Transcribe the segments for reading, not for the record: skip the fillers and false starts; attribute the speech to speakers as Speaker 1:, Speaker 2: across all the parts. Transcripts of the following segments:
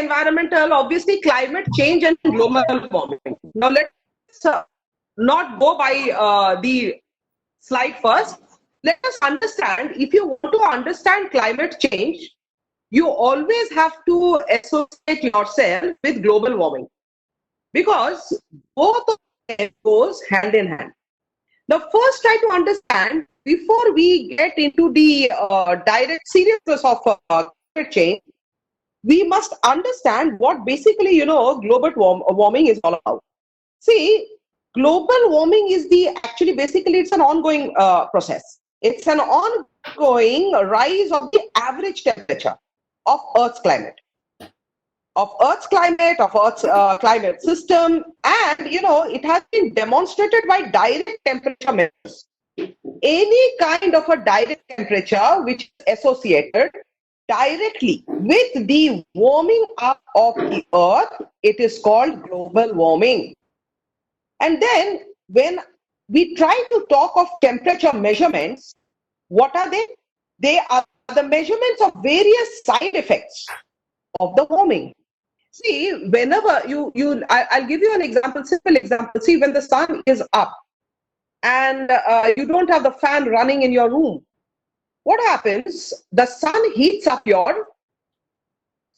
Speaker 1: environmental, obviously climate change and global warming. Now let's not go by the slide first. Let us understand, if you want to understand climate change, you always have to associate yourself with global warming, because both of them goes hand in hand. Now, first try to understand, before we get into the direct seriousness of climate change, we must understand what basically, global warming is all about. See, global warming is actually basically it's an ongoing process. It's an ongoing rise of the average temperature of Earth's climate, of Earth's climate system, and it has been demonstrated by direct temperature measures. Any kind of a direct temperature which is associated directly with the warming up of the Earth, it is called global warming. And then when we try to talk of temperature measurements, what are they? They are the measurements of various side effects of the warming. See, whenever I'll give you an example, simple example. See, when the sun is up and you don't have the fan running in your room, what happens? The sun heats up your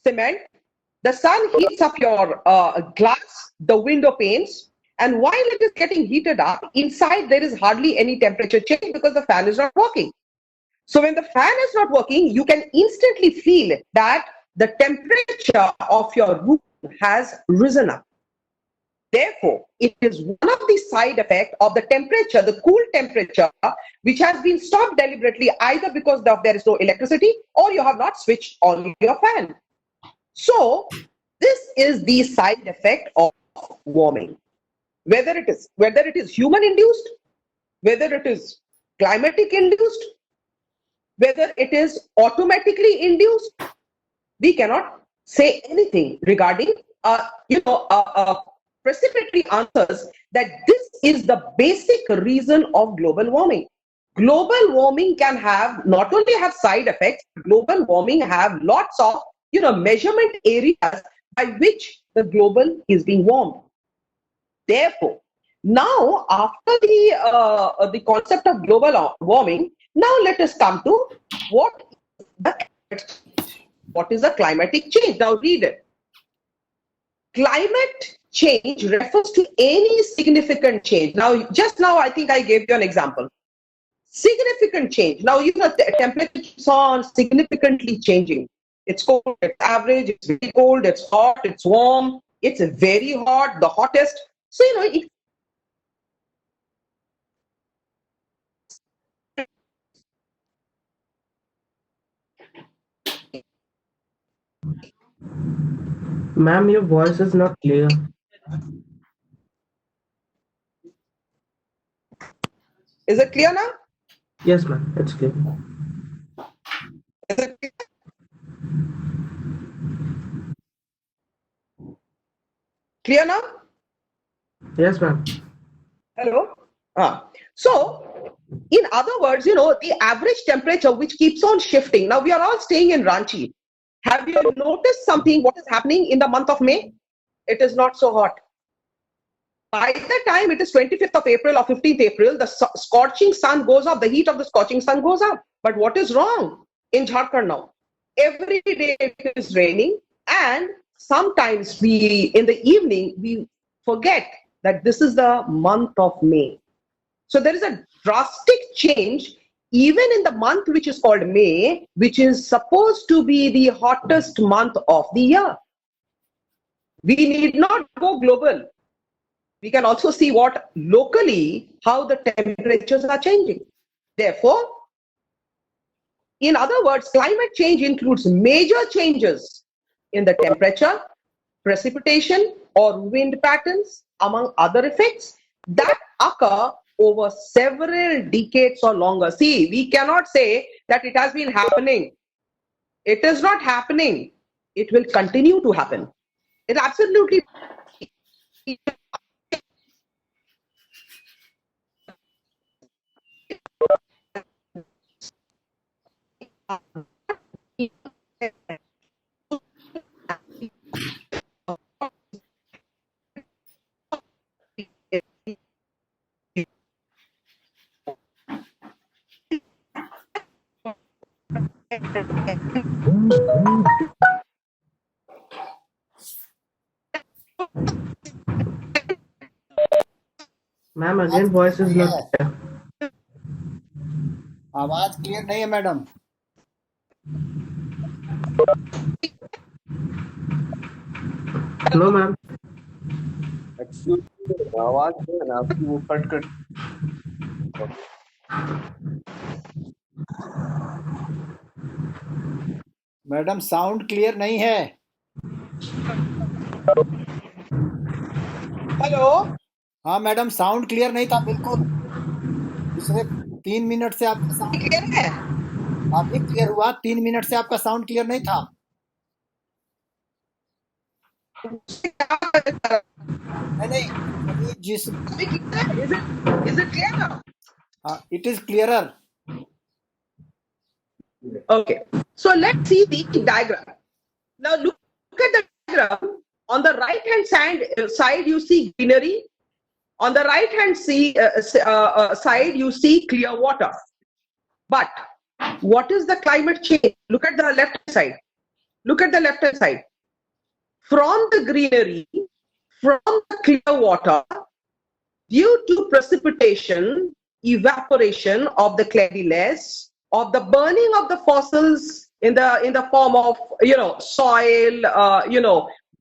Speaker 1: cement, the sun heats up your glass, the window panes, and while it is getting heated up, inside there is hardly any temperature change because the fan is not working. So when the fan is not working, you can instantly feel that the temperature of your room has risen up. Therefore, it is one of the side effects of the temperature, the cool temperature, which has been stopped deliberately either because there is no electricity or you have not switched on your fan. So this is the side effect of warming. Whether it is human induced, whether it is climatic induced, whether it is automatically induced, we cannot say anything regarding precipitously answers that this is the basic reason of global warming. Global warming can have not only have side effects, global warming have lots of measurement areas by which the global is being warmed. Therefore, now after the concept of global warming, now let us come to what is the climatic change. Now read it. Climate change refers to any significant change. Now, just now I think I gave you an example. Significant change. Now, temperature keeps on significantly changing. It's cold, it's average, it's very cold, it's hot, it's warm, it's very hot, the hottest. So,
Speaker 2: Ma'am, your voice is not clear.
Speaker 1: Is it clear now?
Speaker 2: Yes, ma'am, it's clear.
Speaker 1: Is it clear? Clear now?
Speaker 2: Yes, ma'am.
Speaker 1: Hello? So, in other words, the average temperature which keeps on shifting. Now, we are all staying in Ranchi. Have you noticed something, what is happening in the month of May? It is not so hot. By the time it is 25th of April or 15th April, the scorching sun goes up, the heat of the scorching sun goes up. But what is wrong in Jharkhand now? Every day it is raining, and sometimes in the evening, we forget that this is the month of May. So there is a drastic change even in the month which is called May, which is supposed to be the hottest month of the year. We need not go global. We can also see what locally, how the temperatures are changing. Therefore, in other words, climate change includes major changes in the temperature, precipitation, or wind patterns, among other effects that occur over several decades or longer. See, we cannot say that it has been happening. It is not happening. It will continue to happen. It absolutely.
Speaker 2: Ma'am, again voice is not clear.
Speaker 3: आवाज clear नहीं है madam.
Speaker 2: No, ma'am.
Speaker 4: Actually आवाज जो है ना आपकी वो cut cut.
Speaker 3: Madam sound clear नहीं है.
Speaker 1: हेलो.
Speaker 3: हाँ मैडम साउंड क्लियर नहीं था बिल्कुल. पिछले 3 मिनट से आपका साउंड
Speaker 1: क्लियर है?
Speaker 3: अभी क्लियर हुआ. 3 मिनट से आपका साउंड क्लियर नहीं था. नहीं अभी जिस
Speaker 1: Is it clear now?
Speaker 3: It is clearer.
Speaker 1: Okay. So let's see the diagram. Now look at the diagram. On the right hand side you see greenery. On the right hand side you see clear water. But what is the climate change? Look at the left side. Look at the left hand side. From the greenery, from the clear water, due to precipitation, evaporation of the clouds, of the burning of the fossils in the form of soil,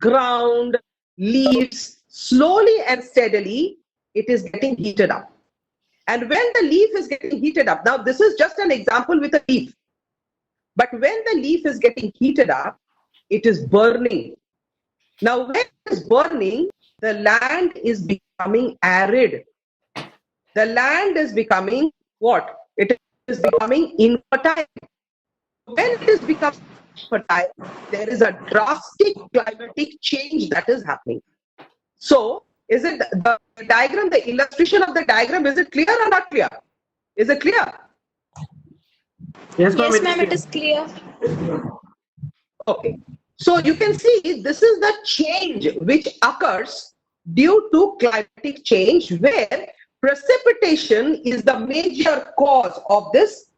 Speaker 1: ground, leaves, slowly and steadily it is getting heated up. And when the leaf is getting heated up, now this is just an example with a leaf, but when the leaf is getting heated up, it is burning. Now when it is burning, the land is becoming arid. The land is becoming what? It is becoming infertile. When it is becoming fertile, there is a drastic climatic change that is happening. So, is it the diagram, the illustration of the diagram, is it clear or not clear? Is it clear?
Speaker 2: Yes, ma'am.
Speaker 5: Yes, ma'am, it is clear.
Speaker 1: Okay. So you can see this is the change which occurs due to climatic change, where precipitation is the major cause of this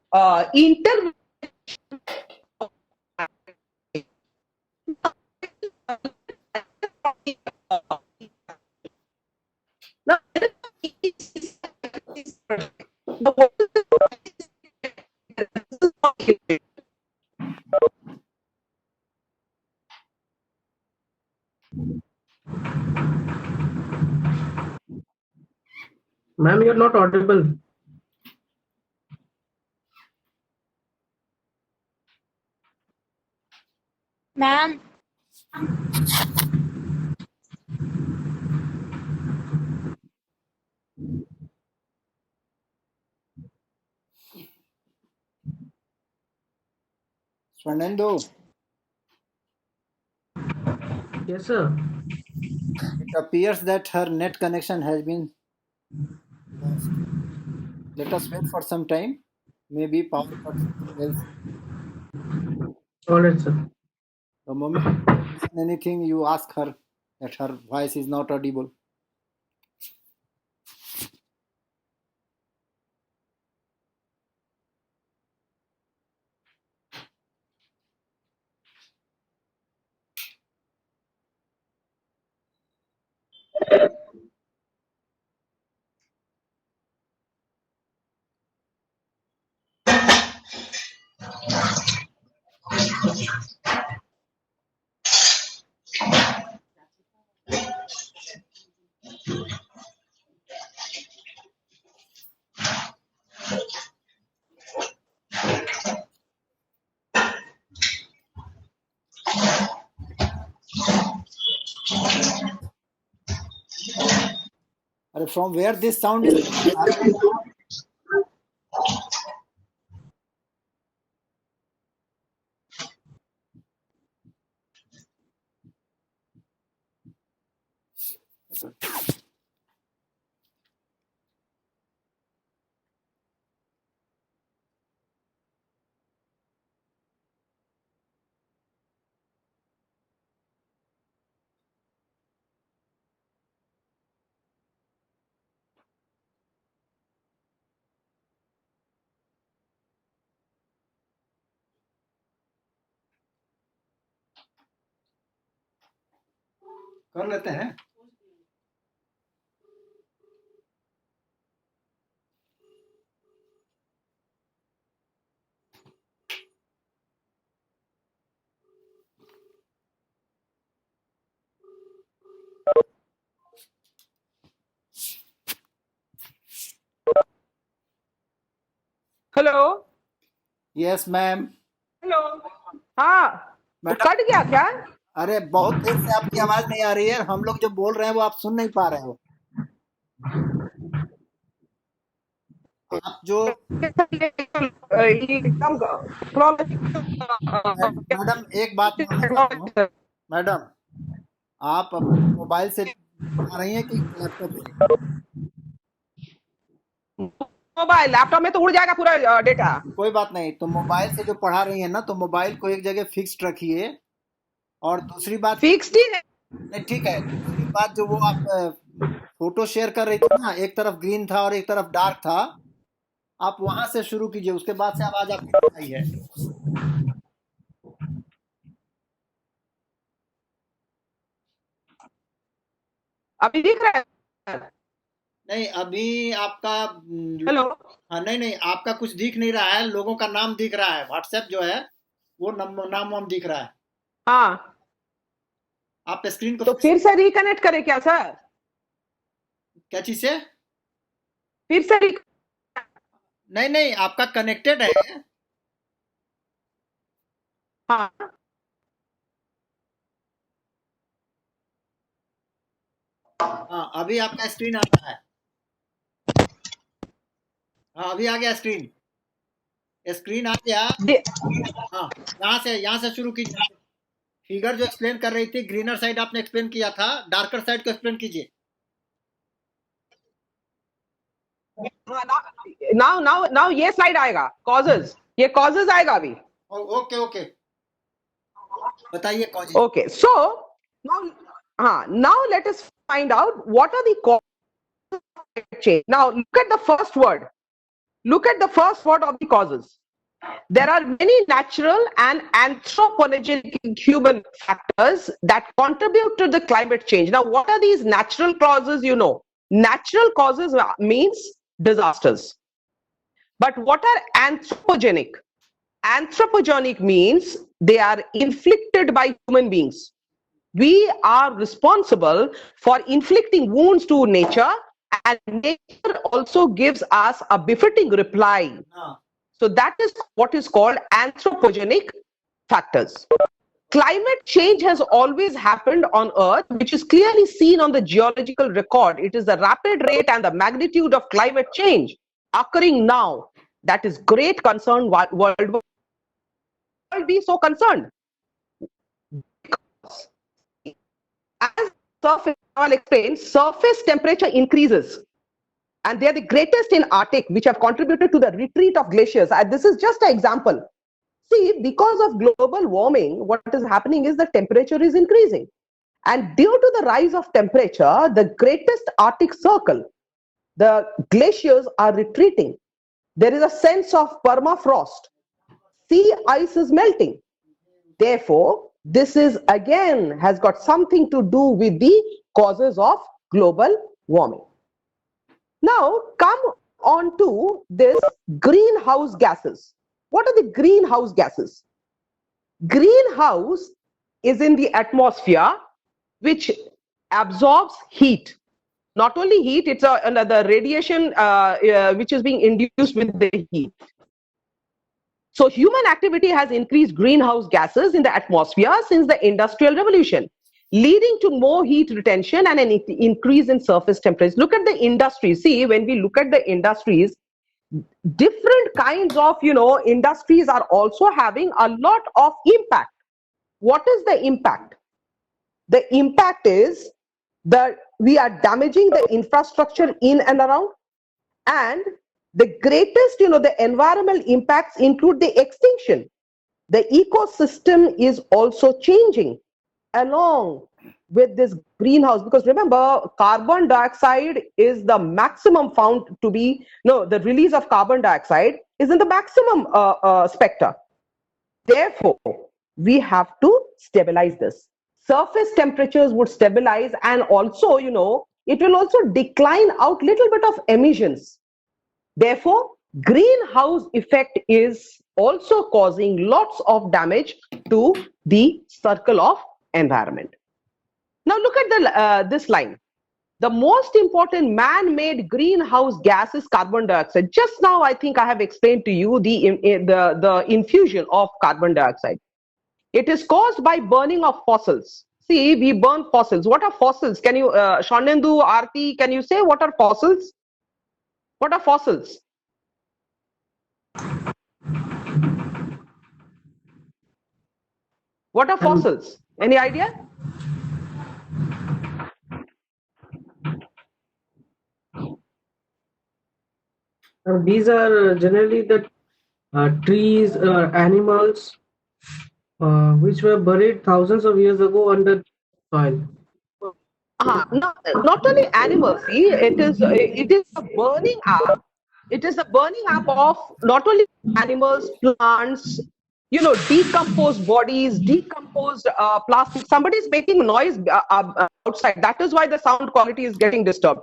Speaker 1: intervention. Now,
Speaker 2: Ma'am, you're not audible.
Speaker 5: Ma'am,
Speaker 3: Swanendu,
Speaker 2: Yes, sir.
Speaker 3: it appears that her net connection has been lost. Let us wait for some time. Maybe power cut something else.
Speaker 2: All right, sir.
Speaker 3: The moment you listen anything, you ask her that her voice is not audible. From where this sound is coming, कर लेते हैं।
Speaker 1: Hello
Speaker 3: yes ma'am.
Speaker 1: Hello. हाँ, तो
Speaker 3: madam,
Speaker 1: cut गया क्या?
Speaker 3: अरे बहुत देर से आपकी आवाज नहीं आ रही है, हम लोग जो बोल रहे हैं वो आप सुन नहीं पा रहे हो। आप जो
Speaker 1: एकदम
Speaker 3: मैडम एक बात मानना चाहता हूँ। मैडम, आप अपने मोबाइल से पढ़ा रही हैं कि लैपटॉप से?
Speaker 1: मोबाइल, लैपटॉप में तो उड़ जाएगा पूरा डेटा।
Speaker 3: कोई बात नहीं, तो मोबाइल से जो पढ़ा रही हैं ना, तो मोबाइल को एक जगह फिक्स्ड रखिए। और दूसरी बात,
Speaker 1: फिक्स्ड ही है।
Speaker 3: नहीं ठीक है, दूसरी बात जो वो आप फोटो शेयर कर रही थी ना, एक तरफ ग्रीन था और एक तरफ डार्क था, आप वहां से शुरू कीजिए, उसके बाद से आवाज आपकी नहीं आई है।
Speaker 1: अभी दिख रहा है?
Speaker 3: नहीं अभी आपका
Speaker 1: हेलो।
Speaker 3: हाँ, नहीं नहीं, आपका कुछ दिख नहीं रहा है, लोगों का नाम दिख रहा है, व्हाट्सएप जो है वो नाम वाम दिख रहा है।
Speaker 1: हाँ,
Speaker 3: आप स्क्रीन को
Speaker 1: तो फिर से रिकनेक्ट करें क्या सर?
Speaker 3: क्या चीज से?
Speaker 1: फिर से
Speaker 3: नहीं नहीं, आपका कनेक्टेड है।
Speaker 1: हाँ,
Speaker 3: हाँ, अभी आपका स्क्रीन आ रहा है। हाँ, अभी आ गया स्क्रीन। स्क्रीन आ गया। हाँ, यहाँ से शुरू कीजिए। फिगर जो एक्सप्लेन कर रही थी, ग्रीनर साइड आपने एक्सप्लेन किया था, डार्कर साइड को एक्सप्लेन कीजिए।
Speaker 1: नाउ नाउ नाउ ये स्लाइड आएगा, कॉजेज, ये कॉजेज आएगा अभी।
Speaker 3: ओके ओके, बताइए causes.
Speaker 1: Okay, so now let us find out what are the causes of climate change. Now look at the first word. Look at the first word of the causes. There are many natural and anthropogenic human factors that contribute to the climate change. Now, what are these natural causes? You know, natural causes means disasters. But what are anthropogenic? Anthropogenic means they are inflicted by human beings. We are responsible for inflicting wounds to nature, and nature also gives us a befitting reply. So that is what is called anthropogenic factors. Climate change has always happened on Earth, which is clearly seen on the geological record. It is the rapid rate and the magnitude of climate change occurring now that is great concern worldwide. Be so concerned? As surface, I'll explain, surface temperature increases, and they are the greatest in Arctic, which have contributed to the retreat of glaciers. This is just an example. See, because of global warming, what is happening is the temperature is increasing. And due to the rise of temperature, the greatest Arctic circle, the glaciers are retreating. There is a sense of permafrost. Sea ice is melting. Therefore, this is again has got something to do with the causes of global warming. Now, come on to this greenhouse gases. What are the greenhouse gases? Greenhouse is in the atmosphere which absorbs heat. Not only heat, it's the radiation which is being induced with the heat. So human activity has increased greenhouse gases in the atmosphere since the Industrial Revolution, leading to more heat retention and an increase in surface temperature. Look at the industries. See, when we look at the industries, different kinds of, industries are also having a lot of impact. What is the impact? The impact is that we are damaging the infrastructure in and around, and the greatest, the environmental impacts include the extinction. The ecosystem is also changing along with this greenhouse, because remember, carbon dioxide is the maximum found to be, the release of carbon dioxide is in the maximum spectra. Therefore, we have to stabilize this. surface temperatures would stabilize, and also, it will also decline out little bit of emissions. Therefore, greenhouse effect is also causing lots of damage to the circle of environment. Now look at this line. The most important man-made greenhouse gas is carbon dioxide. Just now, I think I have explained to you the infusion of carbon dioxide. It is caused by burning of fossils. See, we burn fossils. What are fossils? Can you, Shanendu, Aarti, can you say what are fossils? What are fossils? What are fossils? Any idea?
Speaker 2: These are generally the trees, animals, which were buried thousands of years ago under soil.
Speaker 1: Not only animals. See, it is a burning up. It is a burning up of not only animals, plants, decomposed bodies, decomposed plastic. Somebody is making noise outside. That is why the sound quality is getting disturbed.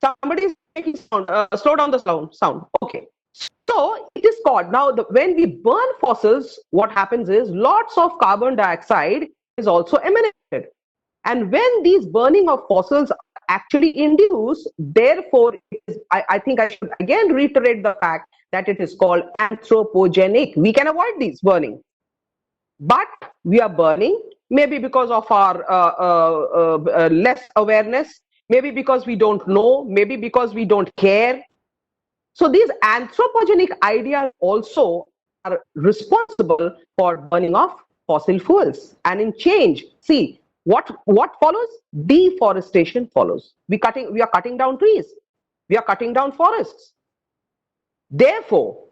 Speaker 1: Somebody is making sound. Slow down the sound. Okay. So it is called, now when we burn fossils, what happens is lots of carbon dioxide is also emanated. And when these burning of fossils actually induce, therefore, I think I should again reiterate the fact that it is called anthropogenic. We can avoid these burning. But we are burning, maybe because of our less awareness, maybe because we don't know, maybe because we don't care. So these anthropogenic ideas also are responsible for burning of fossil fuels. And in change, see, what follows? Deforestation follows. We are cutting down trees. We are cutting down forests. Therefore,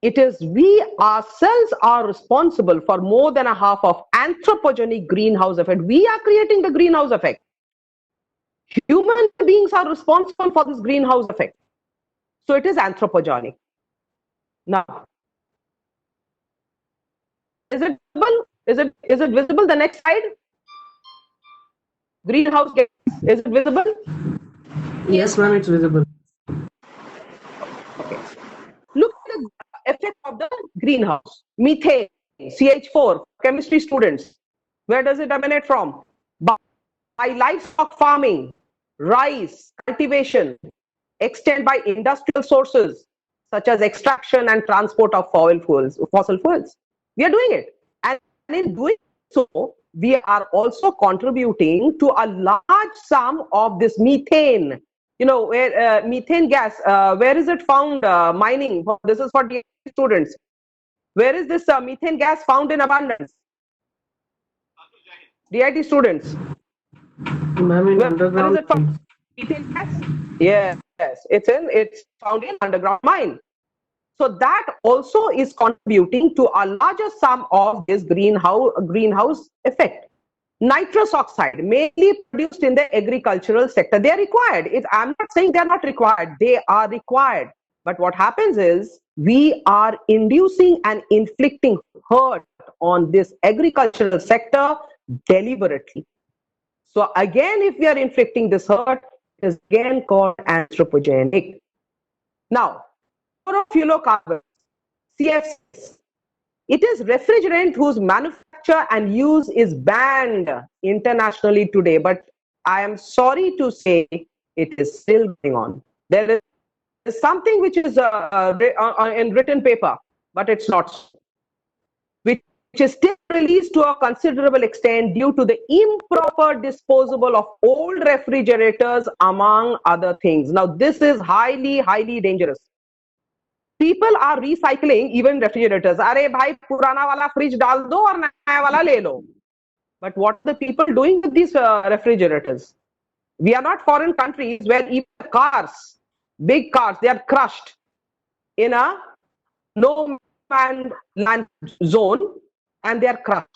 Speaker 1: it is we ourselves are responsible for more than a half of anthropogenic greenhouse effect. We are creating the greenhouse effect. Human beings are responsible for this greenhouse effect. So it is anthropogenic. Now, is it visible? Is it visible? The next slide. Greenhouse gas. Is it visible?
Speaker 2: Yes, ma'am, it's visible.
Speaker 1: Okay. Look at the effect of the greenhouse. Methane, CH4, chemistry students. Where does it emanate from? By livestock farming, rice, cultivation, extend by industrial sources such as extraction and transport of fossil fuels. We are doing it. And in doing so, we are also contributing to a large sum of this methane. Where methane gas, where is it found? Mining. This is for DIT students. Where is this methane gas found in abundance? DIT students.
Speaker 2: Ma'am, in underground.
Speaker 1: Where is it found? Methane gas? Yes, it's found in underground mine. So that also is contributing to a larger sum of this greenhouse effect. Nitrous oxide, mainly produced in the agricultural sector. They are required. I'm not saying they are not required. They are required. But what happens is we are inducing and inflicting hurt on this agricultural sector deliberately. So again, if we are inflicting this hurt, it is again called anthropogenic. Now, chlorofluorocarbons, CFCs. It is refrigerant whose manufacture and use is banned internationally today, but I am sorry to say it is still going on. There is something which is in written paper, but it's not, which is still released to a considerable extent due to the improper disposal of old refrigerators, among other things. Now, this is highly, highly dangerous. People are recycling even refrigerators. Arey bhai, purana wala fridge dal do aur naya wala le lo. But what are the people doing with these refrigerators? We are not foreign countries where even cars, big cars, they are crushed in a no man's land zone and they are crushed.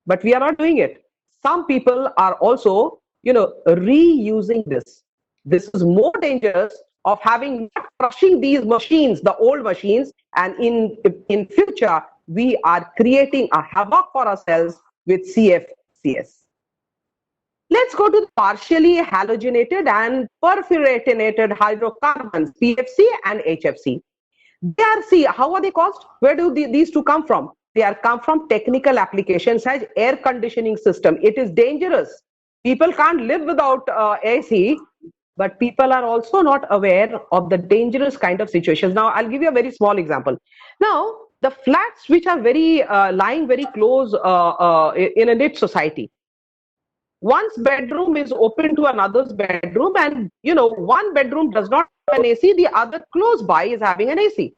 Speaker 1: But we are not doing it. Some people are also, reusing this. This is more dangerous of having crushing these machines, the old machines, and in future we are creating a havoc for ourselves with CS. Let's go to the partially halogenated and perfluorinated hydrocarbons, PFC and HFC. They are, see, how are they caused? Where do these two come from? They are come from technical applications such as air conditioning system. It is dangerous. People can't live without AC, but people are also not aware of the dangerous kind of situations. Now, I'll give you a very small example. Now, the flats which are very lying very close in a knit society, one's bedroom is open to another's bedroom, and one bedroom does not have an AC, the other close by is having an AC.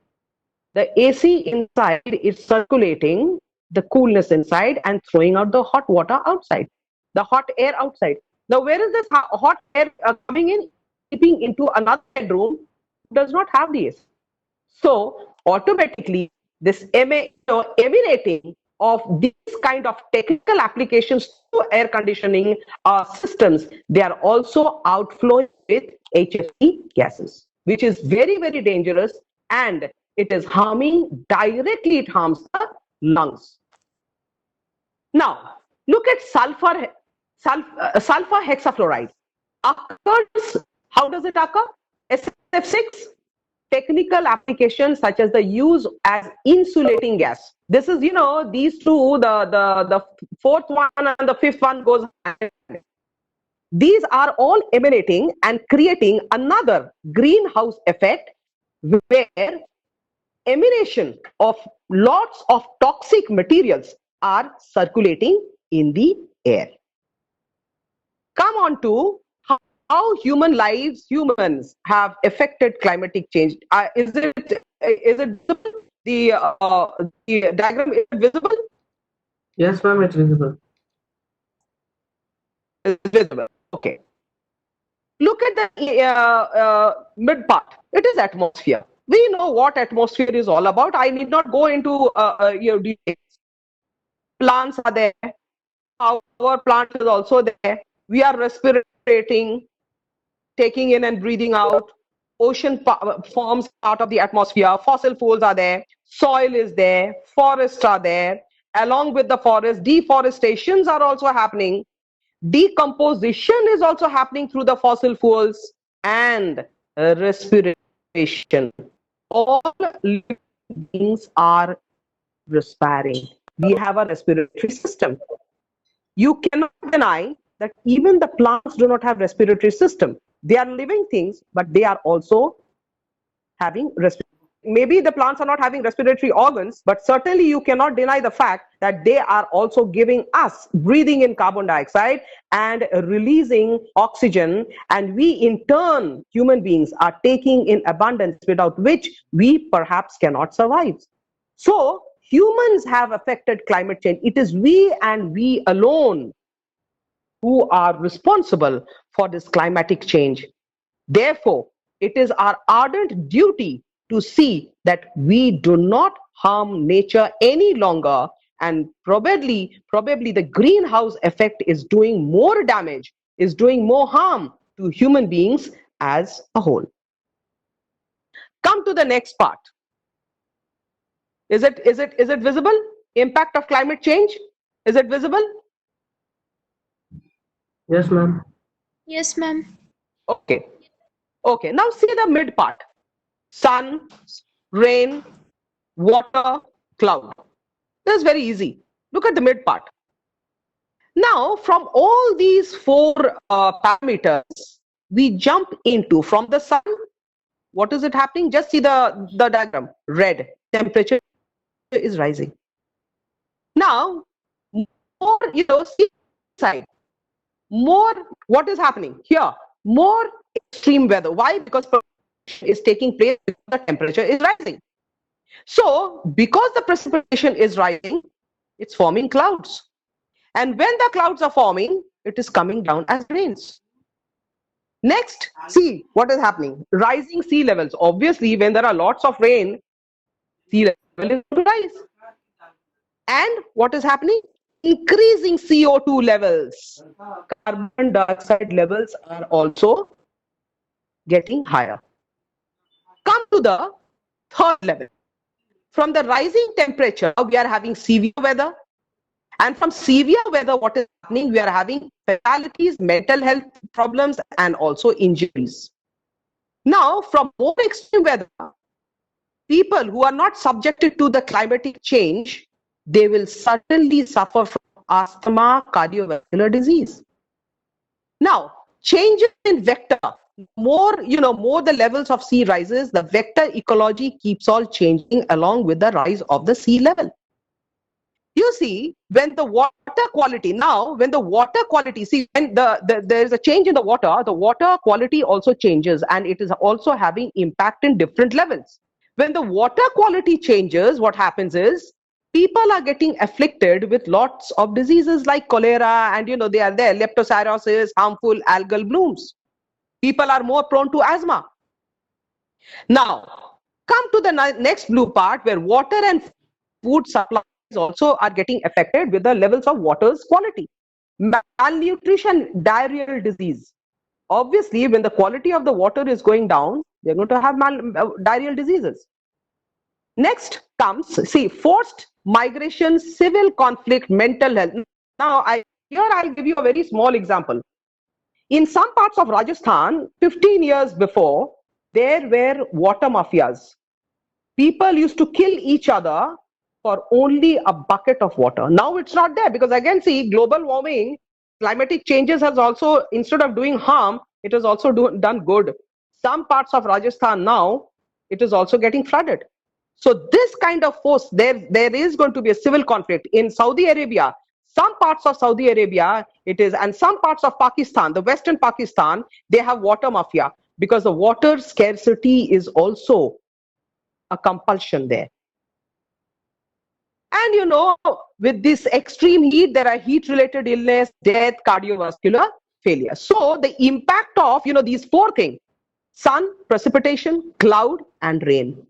Speaker 1: The AC inside is circulating the coolness inside and throwing out the hot water outside, the hot air outside. Now, where is this hot air coming in? Seeping into another bedroom, does not have the AC. So automatically, this emanating of these kind of technical applications to air conditioning systems, they are also outflowing with HFC gases, which is very, very dangerous, and it is harming, directly it harms the lungs. Now, look at sulfur hexafluoride. Occurs, how does it occur? SF6, technical applications such as the use as insulating gas. This is, these two, the fourth one and the fifth one goes. These are all emanating and creating another greenhouse effect, where emanation of lots of toxic materials are circulating in the air. Come on to how humans have affected climatic change. Is it visible? The diagram is visible?
Speaker 2: Yes, ma'am, it's visible.
Speaker 1: It's visible. Okay. Look at the mid part. It is atmosphere. We know what atmosphere is all about. I need not go into details. Plants are there. Our plant is also there. We are respirating, taking in and breathing out. Ocean forms part of the atmosphere. Fossil fuels are there. Soil is there. Forests are there. Along with the forest, deforestations are also happening. Decomposition is also happening through the fossil fuels, and respiration. All living beings are respiring. We have a respiratory system. You cannot deny that even the plants do not have respiratory system. They are living things, but they are also having respiratory. Maybe the plants are not having respiratory organs, but certainly you cannot deny the fact that they are also giving us, breathing in carbon dioxide and releasing oxygen, and we in turn, human beings, are taking in abundance, without which we perhaps cannot survive. So humans have affected climate change. It is we and we alone who are responsible for this climatic change. Therefore, it is our ardent duty to see that we do not harm nature any longer, and probably the greenhouse effect is doing more damage, is doing more harm to human beings as a whole. Come to the next part. Is it visible? Impact of climate change? Is it visible?
Speaker 2: Yes, ma'am.
Speaker 5: Yes, ma'am.
Speaker 1: Okay. Okay. Now see the mid part. Sun, rain, water, cloud. This is very easy. Look at the mid part. Now, from all these four parameters, we jump into, from the sun, what is it happening? Just see the diagram. Red, temperature is rising. Now, more, see side. More, what is happening here? More extreme weather. Why? Because is taking place, the temperature is rising. So because the precipitation is rising, it's forming clouds, and when the clouds are forming, it is coming down as rains. Next, see what is happening. Rising sea levels. Obviously, when there are lots of rain, sea level is going to rise. And what is happening? Increasing CO2 levels. Carbon dioxide levels are also getting higher. Come to the third level. From the rising temperature, we are having severe weather, And from severe weather, what is happening? We are having fatalities, mental health problems, and also injuries. Now, from more extreme weather, people who are not subjected to the climatic change, they will certainly suffer from asthma, cardiovascular disease. Now, changes in vector, more the levels of sea rises, the vector ecology keeps on changing along with the rise of the sea level. You see, when the water quality, see, when there is a change in the water quality also changes, and it is also having impact in different levels. When the water quality changes, what happens is people are getting afflicted with lots of diseases like cholera, and they are there, leptospirosis, harmful algal blooms. People are more prone to asthma. Now, come to the next blue part, where water and food supplies also are getting affected with the levels of water's quality. Malnutrition, diarrheal disease. Obviously, when the quality of the water is going down, they're going to have diarrheal diseases. Next comes, see, forced migration, civil conflict, mental health. Now, I'll give you a very small example. In some parts of Rajasthan, 15 years before, there were water mafias. People used to kill each other for only a bucket of water. Now it's not there, because again, see, global warming, climatic changes has also, instead of doing harm, it has also done good. Some parts of Rajasthan now, it is also getting flooded. So this kind of force, there is going to be a civil conflict in Saudi Arabia. Some parts of Saudi Arabia it is, and some parts of Pakistan, the Western Pakistan, they have water mafia, because the water scarcity is also a compulsion there. And with this extreme heat, there are heat-related illness, death, cardiovascular failure. So the impact of these four things: sun, precipitation, cloud, and rain.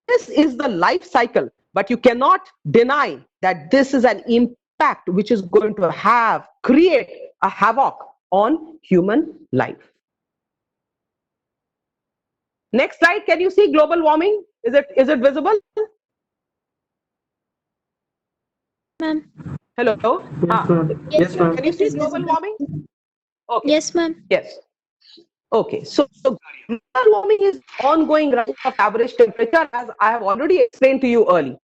Speaker 1: This is the life cycle, but you cannot deny that this is an impact which is going to create a havoc on human life. Next slide. Can you see global warming? Is it visible?
Speaker 5: Ma'am.
Speaker 1: Hello.
Speaker 2: Yes, ma'am. Yes, ma'am.
Speaker 1: Can you see global warming? Okay.
Speaker 5: Yes, ma'am.
Speaker 1: Yes. Okay. So global warming is ongoing rise of average temperature, as I have already explained to you earlier,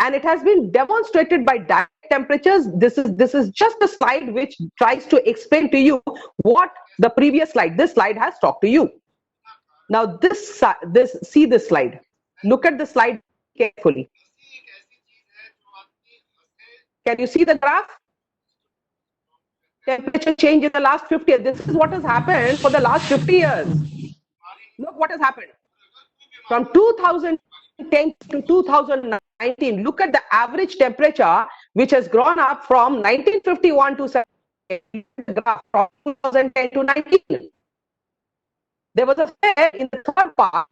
Speaker 1: and it has been demonstrated by direct temperatures. This is just a slide which tries to explain to you what the previous slide, this slide, has talked to you. Now see this slide. Look at the slide carefully. Can you see the graph? Temperature change in the last 50 years. This is what has happened for the last 50 years. Look what has happened. From 2010 to 2019, look at the average temperature, which has grown up from 1951 to 2010 to 19. There was a flare in the third part,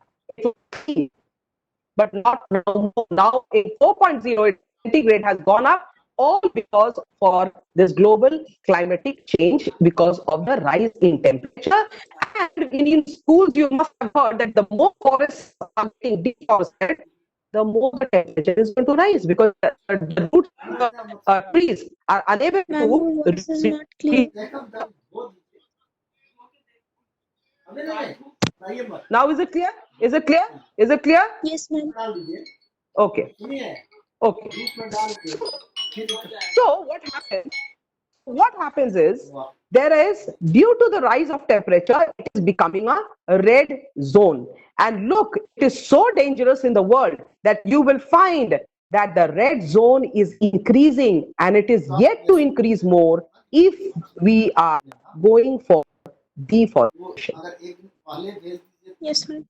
Speaker 1: but not now. Now in 4.0, centigrade has gone up, all because for this global climatic change, because of the rise in temperature. And in schools, you must have heard that the more forests are being deforested, the more the temperature is going to rise, because the roots of the trees are unable
Speaker 5: Ma'am, your voice is not clear.
Speaker 1: Now is it clear? Is it clear? Is it clear?
Speaker 5: Yes, ma'am.
Speaker 1: Okay. Okay. So what happens is, due to the rise of temperature, it is becoming a red zone. And look, it is so dangerous in the world that you will find that the red zone is increasing, and it is yet to increase more if we are going for deforestation.
Speaker 5: Yes, ma'am.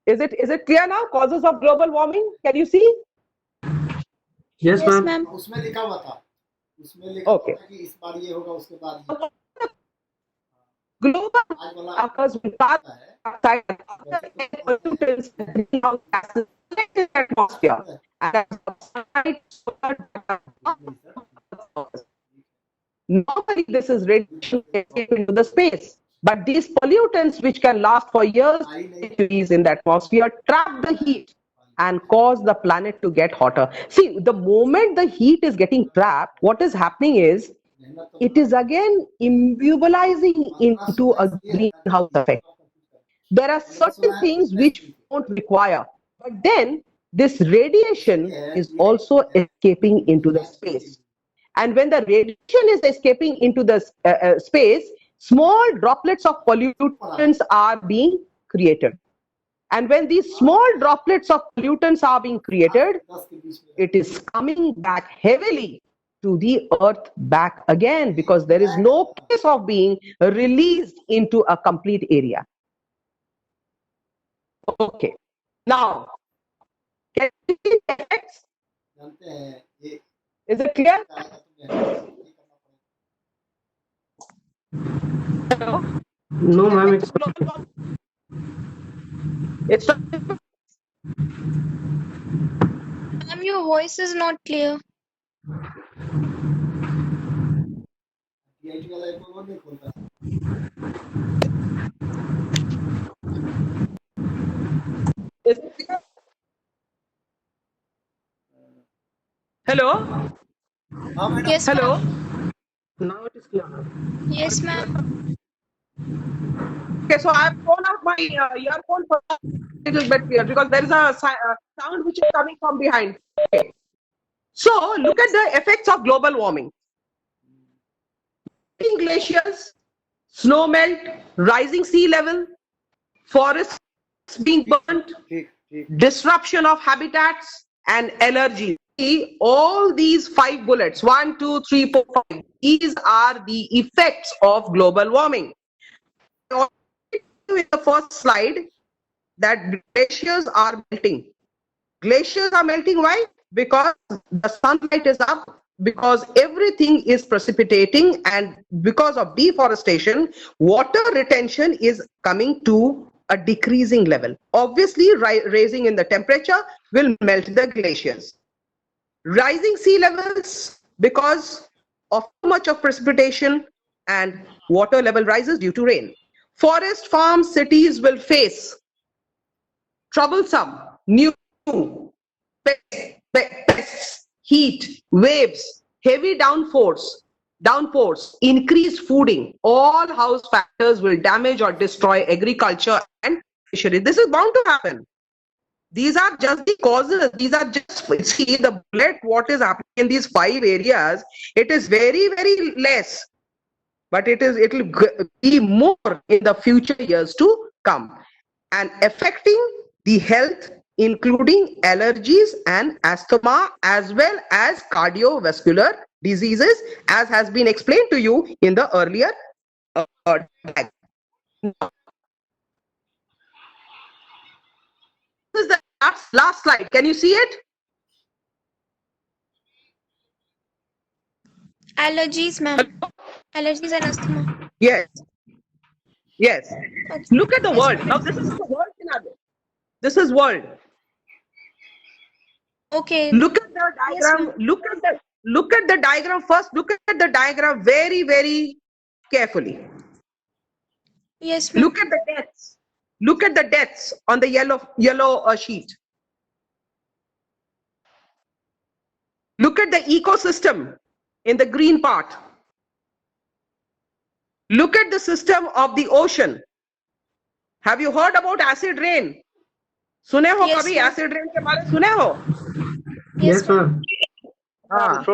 Speaker 1: Is it clear now? Causes of global warming. Can you see?
Speaker 2: Yes,
Speaker 5: Yes,
Speaker 2: ma'am.
Speaker 5: ma'am.
Speaker 3: उसमें लिखा हुआ था, उसमें लिखा
Speaker 1: Okay.
Speaker 3: था कि इस बार ये होगा, उसके बाद ये।
Speaker 1: Global occurs with carbon dioxide and other air pollutants and greenhouse gases in the atmosphere. Normally, this is radiation escape into the space, but these pollutants, which can last for years, centuries in the atmosphere, trap the heat and cause the planet to get hotter. See, the moment the heat is getting trapped, what is happening is it is again immobilizing into a greenhouse effect. There are certain things which we don't require, but then this radiation is also escaping into the space. And when the radiation is escaping into the space, small droplets of pollutants are being created. And when these small droplets of pollutants are being created, it is coming back heavily to the earth back again, because there is no place of being released into a complete area. Okay. Now, can you see the effects? Is it clear? Hello?
Speaker 2: No, ma'am, it's
Speaker 1: It's not.
Speaker 5: Ma'am, your voice is not clear.
Speaker 1: Is it clear? Hello?
Speaker 5: Yes,
Speaker 1: Hello?
Speaker 5: ma'am.
Speaker 2: now it is clear, ma'am.
Speaker 5: Yes, ma'am.
Speaker 1: Okay, so I've thrown out my earphone for a little bit here because there is a sound which is coming from behind. Okay. So look at the effects of global warming. Glaciers, snow melt, rising sea level, forests being burnt, disruption of habitats, and allergy. All these 5 bullets, 1, 2, 3, 4, 5, these are the effects of global warming. In the first slide, that glaciers are melting. Glaciers are melting, why? Because the sunlight is up, because everything is precipitating, and because of deforestation, water retention is coming to a decreasing level. Obviously, raising in the temperature will melt the glaciers. Rising sea levels because of too much of precipitation, and water level rises due to rain. Forest, farms, cities will face troublesome new pests, heat, waves, heavy downpours, increased fooding. All house factors will damage or destroy agriculture and fishery. This is bound to happen. These are just the causes. These are just, see the bullet, what is happening in these 5 areas. It is very, very less, but it will be more in the future years to come, and affecting the health, including allergies and asthma, as well as cardiovascular diseases, as has been explained to you in the earlier diagram. This is the last slide. Can you see it?
Speaker 5: Allergies, ma'am. Allergies and asthma.
Speaker 1: Yes. Yes.
Speaker 5: Okay.
Speaker 1: Look at the
Speaker 5: Yes,
Speaker 1: world.
Speaker 5: ma'am.
Speaker 1: Now this is the world scenario. This is world.
Speaker 5: Okay.
Speaker 1: Look at the
Speaker 5: Yes,
Speaker 1: diagram.
Speaker 5: ma'am.
Speaker 1: Look at the diagram first. Look at the diagram very, very carefully.
Speaker 5: Yes, ma'am.
Speaker 1: Look at the deaths. Look at the deaths on the yellow sheet. Look at the ecosystem in the green part. Look at the system of the ocean. Have you heard about acid rain? सुने हो
Speaker 5: Yes,
Speaker 1: कभी
Speaker 5: ma'am.
Speaker 1: acid rain के बारे में सुने हो?
Speaker 5: Yes,
Speaker 2: Yes, ma'am.
Speaker 1: हाँ.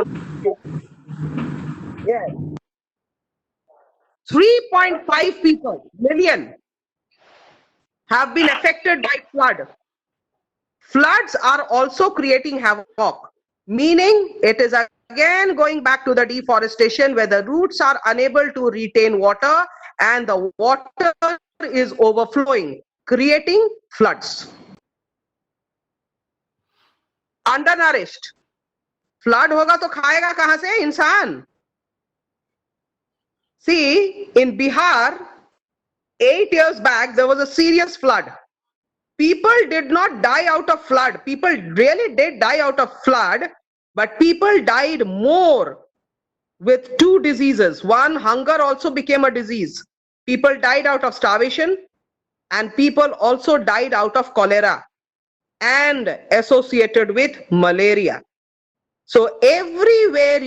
Speaker 1: Yes. 3.5 million have been affected by flood. Floods are also creating havoc, meaning it is again going back to the deforestation, where the roots are unable to retain water and the water is overflowing, creating floods. Undernourished. Flood होगा तो खाएगा कहां से इंसान? See, in Bihar, 8 years back, there was a serious flood. People did not die out of flood. People really did die out of flood, but people died more with 2 diseases. One, hunger also became a disease. People died out of starvation, and people also died out of cholera. and associated with malaria. So everywhere,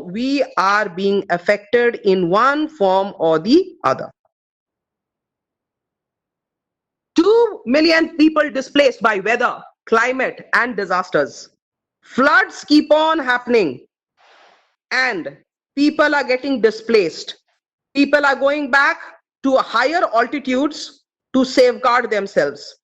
Speaker 1: we are being affected in one form or the other. 2 million people displaced by weather, climate, and disasters. Floods keep on happening, and people are getting displaced. People are going back to higher altitudes to safeguard themselves.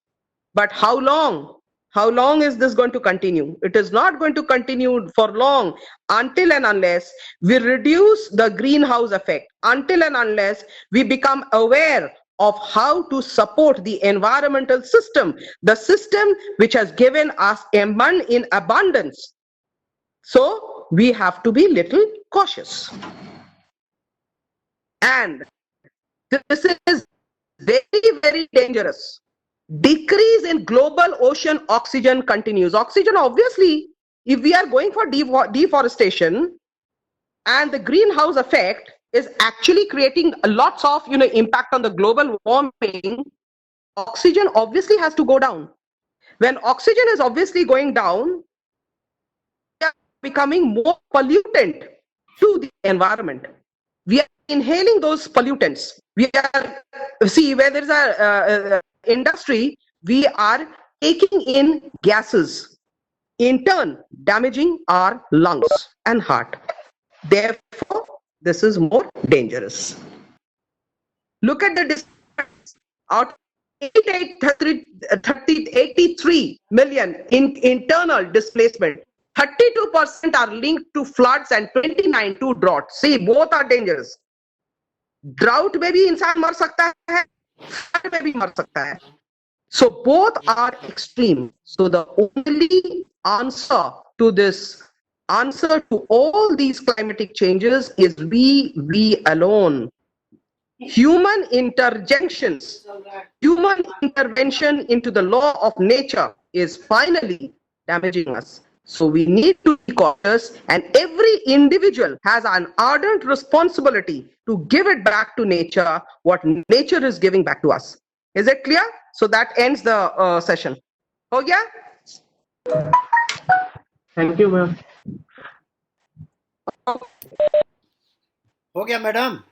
Speaker 1: But how long? How long is this going to continue? It is not going to continue for long until and unless we reduce the greenhouse effect, until and unless we become aware of how to support the environmental system, the system which has given us in abundance. So we have to be little cautious. And this is very, very dangerous. Decrease in global ocean oxygen continues. Oxygen, obviously, if we are going for deforestation, and the greenhouse effect is actually creating lots of impact on the global warming, oxygen obviously has to go down. When oxygen is obviously going down, we are becoming more pollutant to the environment. We are inhaling those pollutants. We are, see, where there is a industry, we are taking in gases, in turn damaging our lungs and heart. Therefore, this is more dangerous. Look at the distance. Out of 83 million in internal displacement, 32% are linked to floods and 29% to drought. See, both are dangerous. Drought में भी इंसान मर सकता है, flood में भी मर सकता है. So both are extreme. So the only answer to all these climatic changes is we alone. Human intervention into the law of nature is finally damaging us. So we need to be cautious, and every individual has an ardent responsibility to give it back to nature what nature is giving back to us. Is it clear? So that ends the session. हो गया?
Speaker 2: Thank you, ma'am.
Speaker 3: हो गया madam?